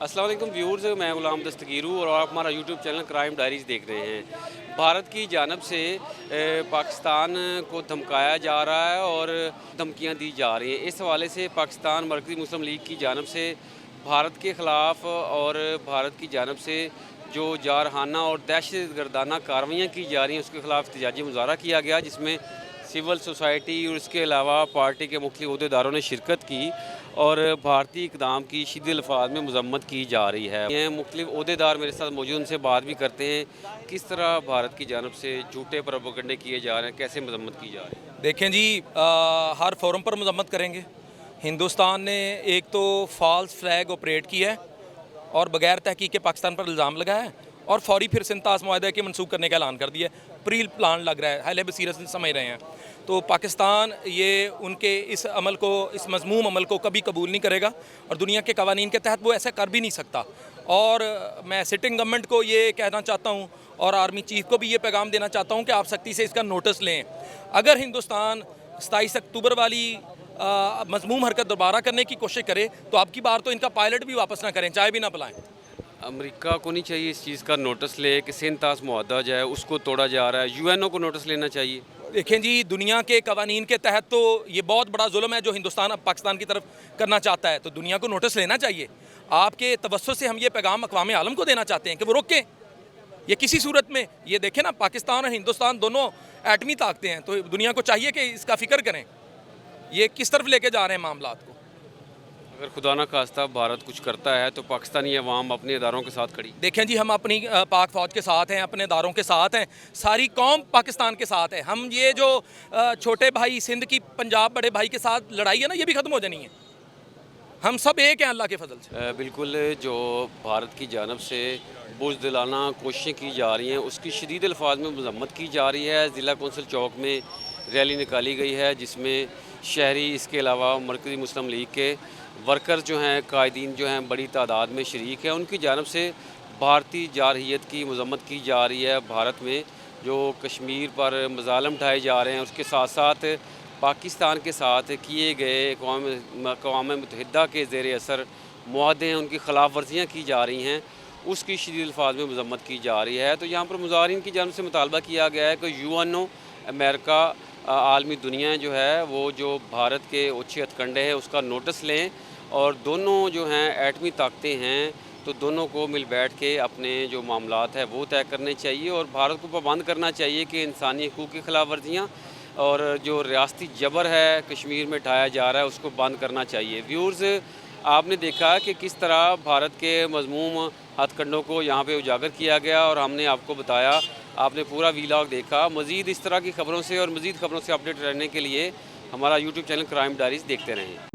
अस्सलाम वालेकुम व्यूअर्स, मैं गुलाम दस्तगीर हूँ और आप हमारा यूट्यूब चैनल क्राइम डायरीज़ देख रहे हैं। भारत की जानब से पाकिस्तान को धमकाया जा रहा है और धमकियाँ दी जा रही हैं। इस हवाले से पाकिस्तान मरकज़ी मुस्लिम लीग की जानब से भारत के ख़िलाफ़ और भारत की जानब से जो जारहाना और दहशत गर्दाना कार्रवाइयाँ की जा रही हैं उसके ख़िलाफ़ एहतजाजी मुज़ाहरा किया गया, जिसमें सिविल सोसाइटी और इसके अलावा पार्टी के मुख्तलिफ अहदेदारों ने शिरकत की और भारतीय इक़दाम की शदीद अल्फाज में मज़म्मत की जा रही है। ये मुख्तलिफ अहदेदार मेरे साथ मौजूद, उनसे बात भी करते हैं किस तरह भारत की जानब से झूठे प्रोपेगेंडे किए जा रहे हैं, कैसे मज़म्मत की जा रही है। देखें जी, हर फोरम पर मज़म्मत करेंगे। हिंदुस्तान ने एक तो फॉल्स फ्लैग ऑपरेट किया है और बगैर तहकीक के पाकिस्तान पर इल्ज़ाम लगाया है और फौरी फिर से इंताज़ मुआहदा के मनसूख करने का ऐलान कर दिया है। प्री प्लान लग रहा है, हाले बसीरत से समझ रहे हैं। तो पाकिस्तान ये उनके इस अमल को, इस मज़मूम अमल को कभी कबूल नहीं करेगा और दुनिया के कवानीन के तहत वो ऐसा कर भी नहीं सकता। और मैं सिटिंग गवर्नमेंट को ये कहना चाहता हूँ और आर्मी चीफ को भी ये पैगाम देना चाहता हूँ कि आप सख्ती से इसका नोटिस लें। अगर हिंदुस्तान 27 अक्टूबर वाली मज़मूम हरकत दोबारा करने की कोशिश करे तो अब की बार तो इनका पायलट भी वापस ना करें, चाय भी ना पिलाएं। अमेरिका को नहीं चाहिए इस चीज़ का नोटिस ले कि सिंतास मुआहदा जो है उसको तोड़ा जा रहा है, यूएनओ को नोटिस लेना चाहिए। देखें जी, दुनिया के कवानीन के तहत तो ये बहुत बड़ा जुल्म है जो हिंदुस्तान अब पाकिस्तान की तरफ करना चाहता है, तो दुनिया को नोटिस लेना चाहिए। आपके तवज्जुह से हम ये पैगाम अक़वाम आलम को देना चाहते हैं कि वो रोकें ये किसी सूरत में। ये देखें ना, पाकिस्तान और हिंदुस्तान दोनों एटमी ताकतें हैं, तो दुनिया को चाहिए कि इसका फ़िक्र करें ये किस तरफ लेके जा रहे हैं मामलात को। अगर खुदा ना खास्ता भारत कुछ करता है तो पाकिस्तानी अवाम अपने इदारों के साथ खड़ी। देखें जी, हम अपनी पाक फ़ौज के साथ हैं, अपने इदारों के साथ हैं, सारी कौम पाकिस्तान के साथ है। हम ये जो छोटे भाई सिंध की पंजाब बड़े भाई के साथ लड़ाई है ना, ये भी ख़त्म हो जानी है। हम सब एक हैं अल्लाह के फजल से। बिल्कुल, जो भारत की जानब से बुज़दिलाना कोशिशें की जा रही हैं उसकी शदीद अल्फाज में मज़म्मत की जा रही है। ज़िला कौंसिल चौक में रैली निकाली गई है जिसमें शहरी, इसके अलावा मरकज़ी मुस्लिम लीग के वर्कर जो हैं, कायदीन जो हैं, बड़ी तादाद में शरीक हैं। उनकी जानब से भारतीय जारहियत की मज़म्मत की जा रही है। भारत में जो कश्मीर पर मज़ालम ढाए जा रहे हैं उसके साथ साथ पाकिस्तान के साथ किए गए अक़वाम मुत्तहिदा के ज़ेर असर मुआहदे हैं, उनकी ख़िलाफ़ वर्जियाँ की जा रही हैं, उसकी शदीद अल्फाज में मज़म्मत की जा रही है। तो यहाँ पर मुज़ाहिरीन की जानब से मुतालबा किया गया है कि यूएनओ, अमेरिका, आलमी दुनिया जो है वो जो भारत के ओछे हथकंडे हैं उसका नोटिस लें और दोनों जो हैं एटमी ताकतें हैं तो दोनों को मिल बैठ के अपने जो मामलात है वो तय करने चाहिए और भारत को पाबंद करना चाहिए कि इंसानी हकूक़ की खिलाफ वर्जियाँ और जो रियासती जबर है कश्मीर में ढाया जा रहा है उसको बंद करना चाहिए। व्यूअर्स, आपने देखा कि किस तरह भारत के मज़मूम हथकंडों को यहाँ पे उजागर किया गया और हमने आपको बताया, आपने पूरा वीलॉग देखा। मज़ीद इस तरह की ख़बरों से और मज़ीद ख़बरों से अपडेट रहने के लिए हमारा यूट्यूब चैनल क्राइम डायरीज़ देखते रहें।